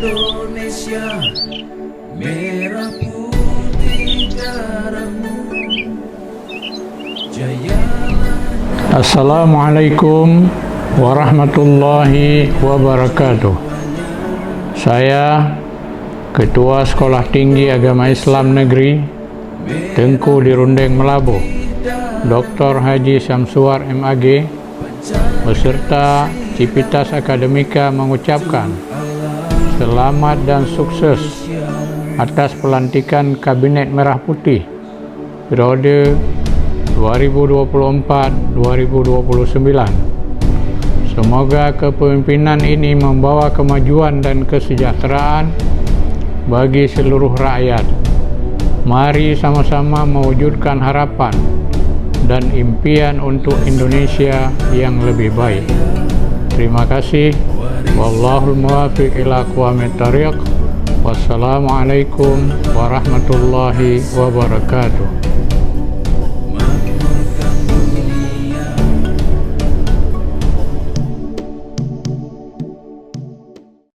Indonesia, merah putih darahmu, jayalah. Assalamualaikum warahmatullahi wabarakatuh. Saya Ketua Sekolah Tinggi Agama Islam Negeri Tengku di Rundeng Melabu, Dr. Haji Syamsuar MAG, beserta Civitas Akademika mengucapkan selamat dan sukses atas pelantikan Kabinet Merah Putih periode 2024-2029. Semoga kepemimpinan ini membawa kemajuan dan kesejahteraan bagi seluruh rakyat. Mari sama-sama mewujudkan harapan dan impian untuk Indonesia yang lebih baik. Terima kasih. Wallahul muwaffiq ila aqwamit thariq. Wassalamualaikum warahmatullahi wabarakatuh.